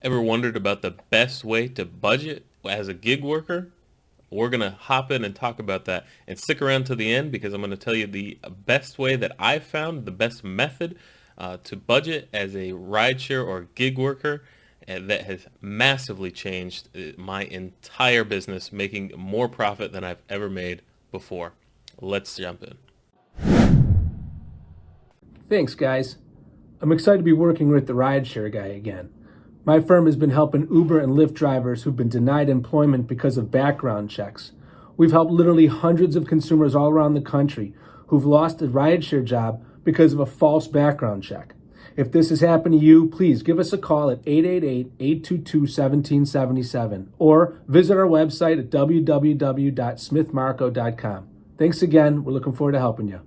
Ever wondered about the best way to budget as a gig worker? We're going to hop in and talk about that. And stick around to the end because I'm going to tell you the best way that I've found, the best method to budget as a rideshare or gig worker that has massively changed my entire business, making more profit than I've ever made before. Let's jump in. Thanks, guys. I'm excited to be working with the RideShare Guy again. My firm has been helping Uber and Lyft drivers who've been denied employment because of background checks. We've helped literally hundreds of consumers all around the country who've lost a rideshare job because of a false background check. If this has happened to you, please give us a call at 888-822-1777 or visit our website at www.smithmarco.com. Thanks again. We're looking forward to helping you.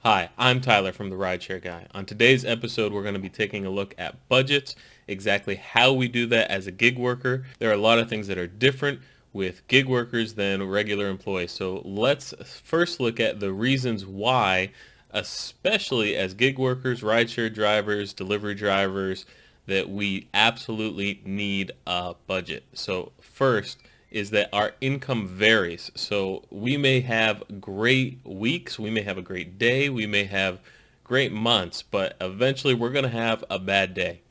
Hi, I'm Tyler from the RideShare Guy. On today's episode, we're going to be taking a look at budgets, exactly how we do that as a gig worker. There are a lot of things that are different with gig workers than regular employees. So let's first look at the reasons why, especially as gig workers, rideshare drivers, delivery drivers, that we absolutely need a budget. So first is that our income varies. So we may have great weeks, we may have a great day, we may have great months, but eventually we're going to have a bad day.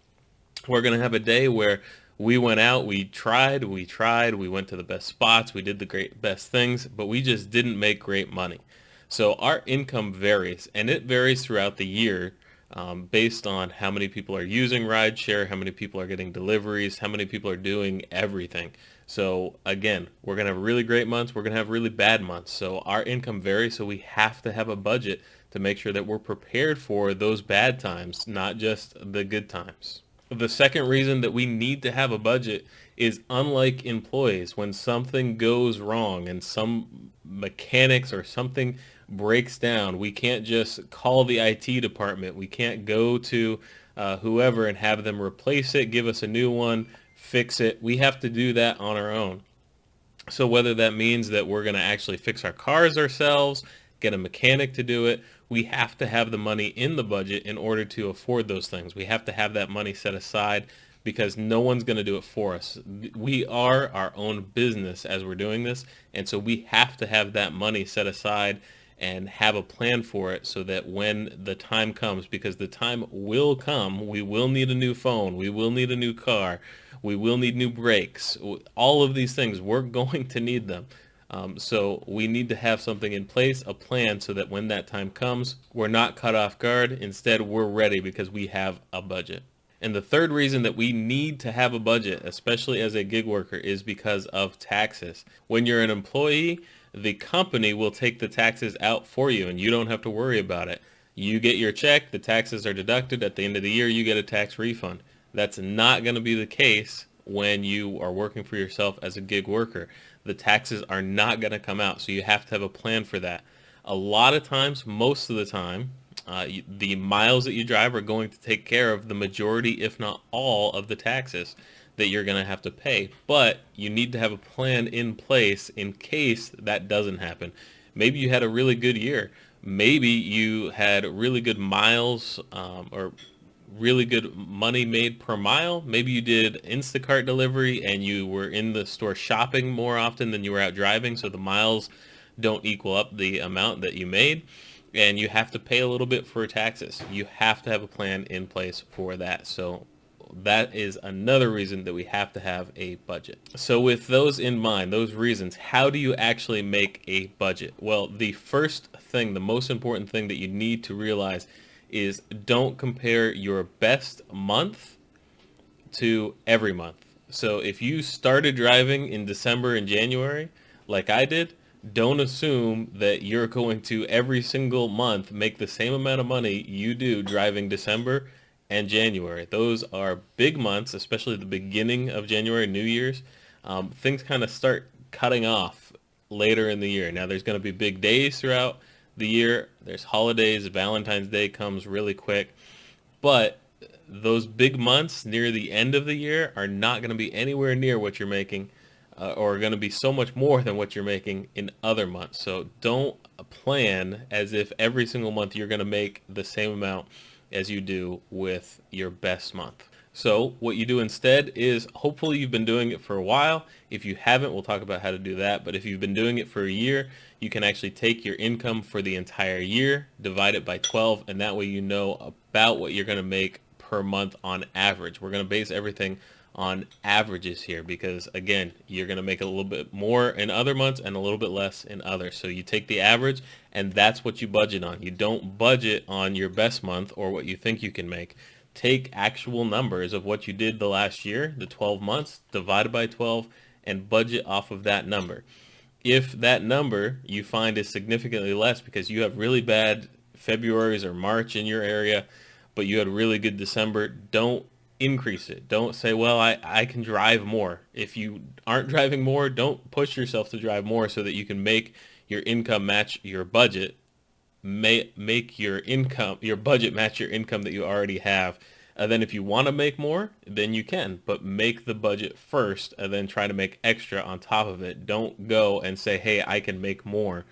We're going to have a day where we went out, we tried, we went to the best spots, we did the best things, but we just didn't make great money. So our income varies, and it varies throughout the year based on how many people are using rideshare, how many people are getting deliveries, how many people are doing everything. So again, we're going to have really great months, we're going to have really bad months. So our income varies, so we have to have a budget to make sure that we're prepared for those bad times, not just the good times. The second reason that we need to have a budget is, unlike employees, when something goes wrong and some mechanics or something breaks down, we can't just call the IT department. We can't go to whoever and have them replace it, give us a new one, fix it. We have to do that on our own. So whether that means that we're going to actually fix our cars ourselves, get a mechanic to do it, we have to have the money in the budget in order to afford those things. We have to have that money set aside because no one's going to do it for us. We are our own business as we're doing this, and so we have to have that money set aside and have a plan for it so that when the time comes, because the time will come, we will need a new phone, we will need a new car, we will need new brakes. All of these things, we're going to need them. So we need to have something in place, a plan, so that when that time comes, we're not caught off guard. Instead, we're ready because we have a budget. And the third reason that we need to have a budget, especially as a gig worker, is because of taxes. When you're an employee, the company will take the taxes out for you and you don't have to worry about it. You get your check, the taxes are deducted. At the end of the year, you get a tax refund. That's not going to be the case when you are working for yourself as a gig worker. The taxes are not going to come out, so you have to have a plan for that. A lot of times, most of the time, the miles that you drive are going to take care of the majority, if not all, of the taxes that you're going to have to pay. But you need to have a plan in place in case that doesn't happen. Maybe you had a really good year. Maybe you had really good miles or really good money made per mile. Maybe you did Instacart delivery and you were in the store shopping more often than you were out driving, so the miles don't equal up the amount that you made, and you have to pay a little bit for taxes. You have to have a plan in place for that. So that is another reason that we have to have a budget. So with those in mind, those reasons, how do you actually make a budget? Well, the first thing, the most important thing that you need to realize is don't compare your best month to every month. So if you started driving in December and January, like I did, don't assume that you're going to every single month make the same amount of money you do driving December and January. Those are big months, especially the beginning of January, New Year's. Things kind of start cutting off later in the year. Now there's going to be big days throughout the year. There's holidays. Valentine's Day comes really quick. But those big months near the end of the year are not going to be anywhere near what you're making or going to be so much more than what you're making in other months. So don't plan as if every single month you're going to make the same amount as you do with your best month. So what you do instead is, hopefully you've been doing it for a while. If you haven't, we'll talk about how to do that. But if you've been doing it for a year, you can actually take your income for the entire year, divide it by 12, and that way you know about what you're going to make per month on average. We're going to base everything on averages here because, again, you're going to make a little bit more in other months and a little bit less in others. So you take the average, and that's what you budget on. You don't budget on your best month or what you think you can make. Take actual numbers of what you did the last year, the 12 months, divided by 12, and budget off of that number. If that number you find is significantly less because you have really bad February's or March in your area, but you had a really good December, don't increase it. Don't say, well, I can drive more. If you aren't driving more, don't push yourself to drive more so that you can make your income match your budget. Make your budget match your income that you already have. And then if you want to make more, then you can, but make the budget first and then try to make extra on top of it. Don't go and say, hey, I can make more,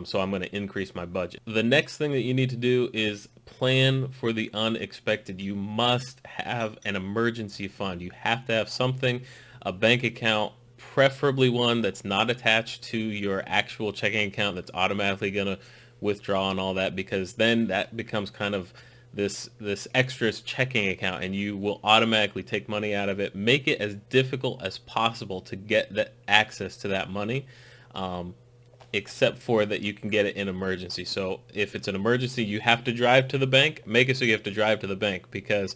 so I'm going to increase my budget. The next thing that you need to do is plan for the unexpected. You must have an emergency fund. You have to have something, a bank account, preferably one that's not attached to your actual checking account that's automatically going to withdraw and all that, because then that becomes kind of this extras checking account and you will automatically take money out of it. Make it as difficult as possible to get that access to that money, except for that you can get it in emergency. So if it's an emergency, you have to drive to the bank, make it so you have to drive to the bank, because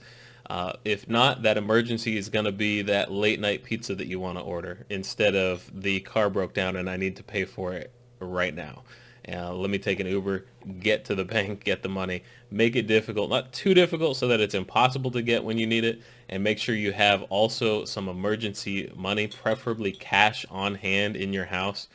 if not, that emergency is going to be that late night pizza that you want to order instead of the car broke down and I need to pay for it right now. Let me take an Uber, get to the bank, get the money, make it difficult, not too difficult so that it's impossible to get when you need it, and make sure you have also some emergency money, preferably cash on hand in your house,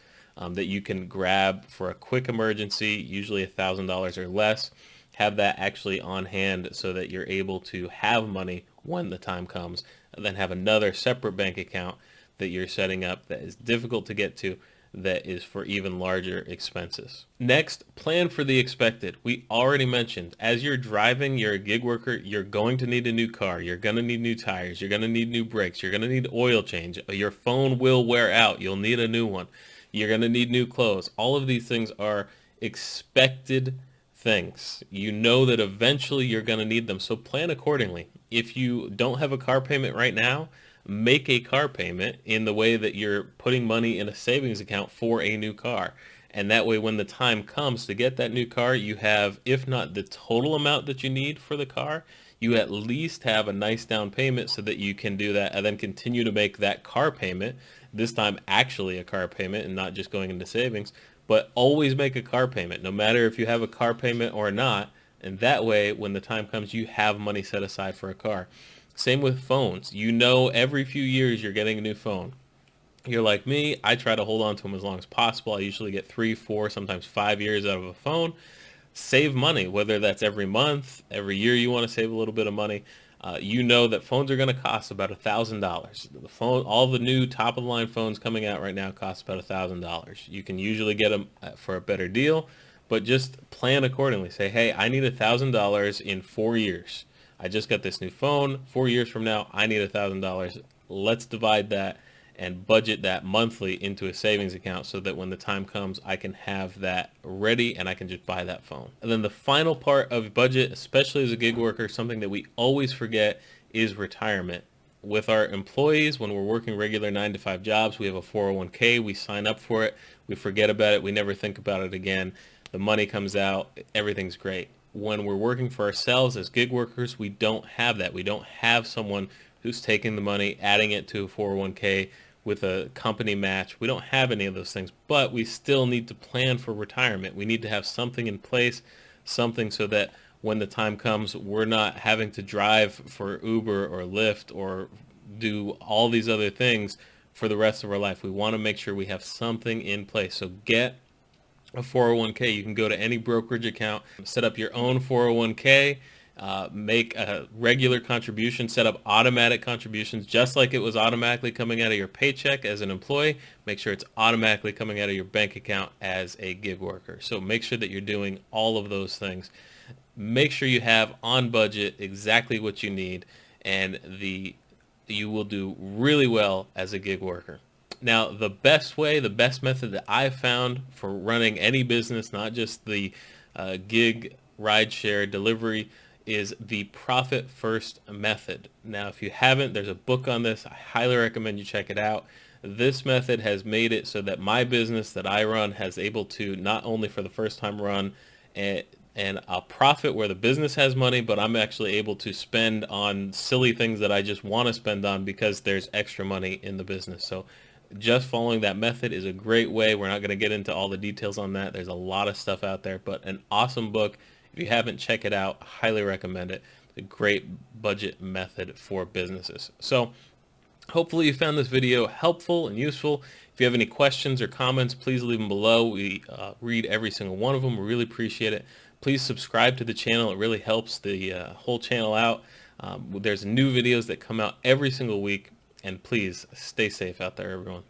that you can grab for a quick emergency, usually $1,000 or less. Have that actually on hand so that you're able to have money when the time comes, and then have another separate bank account that you're setting up that is difficult to get to, that is for even larger expenses. Next, plan for the expected. We already mentioned, as you're driving, you're a gig worker, you're going to need a new car, you're going to need new tires, you're going to need new brakes, you're going to need oil change, your phone will wear out, you'll need a new one, you're going to need new clothes. All of these things are expected things. You know that eventually you're going to need them, so plan accordingly. If you don't have a car payment right now, make a car payment in the way that you're putting money in a savings account for a new car. And that way, when the time comes to get that new car, you have, if not the total amount that you need for the car, you at least have a nice down payment so that you can do that and then continue to make that car payment, this time actually a car payment and not just going into savings. But always make a car payment, no matter if you have a car payment or not. And that way, when the time comes, you have money set aside for a car. Same with phones. You know, every few years you're getting a new phone. You're like me, I try to hold on to them as long as possible. I usually get 3, 4, sometimes 5 years out of a phone. Save money, whether that's every month, every year you want to save a little bit of money. You know that phones are going to cost about $1,000. The phone, all the new top of the line phones coming out right now cost about $1,000. You can usually get them for a better deal, but just plan accordingly. Say, hey, I need $1,000 in 4 years. I just got this new phone. 4 years from now, I need $1,000. Let's divide that and budget that monthly into a savings account so that when the time comes, I can have that ready and I can just buy that phone. And then the final part of budget, especially as a gig worker, something that we always forget is retirement. With our employees, when we're working regular 9-to-5 jobs, we have a 401k, we sign up for it, we forget about it, we never think about it again. The money comes out, everything's great. When we're working for ourselves as gig workers, we don't have that. We don't have someone who's taking the money, adding it to a 401k with a company match. We don't have any of those things, but we still need to plan for retirement. We need to have something in place, something so that when the time comes, we're not having to drive for Uber or Lyft or do all these other things for the rest of our life. We want to make sure we have something in place. So get a 401k. You can go to any brokerage account, set up your own 401k, make a regular contribution, set up automatic contributions, just like it was automatically coming out of your paycheck as an employee. Make sure it's automatically coming out of your bank account as a gig worker. So make sure that you're doing all of those things. Make sure you have on budget exactly what you need. and you will do really well as a gig worker. Now, the best method that I've found for running any business, not just the gig rideshare delivery, is the profit first method. Now, if you haven't, there's a book on this. I highly recommend you check it out. This method has made it so that my business that I run has able to not only for the first time run and I'll profit where the business has money, but I'm actually able to spend on silly things that I just want to spend on because there's extra money in the business. So just following that method is a great way. We're not going to get into all the details on that. There's a lot of stuff out there, but an awesome book. If you haven't, check it out. Highly recommend it. It's a great budget method for businesses. So hopefully you found this video helpful and useful. If you have any questions or comments, please leave them below. We read every single one of them. We really appreciate it. Please subscribe to the channel. It really helps the whole channel out. There's new videos that come out every single week. And please stay safe out there, everyone.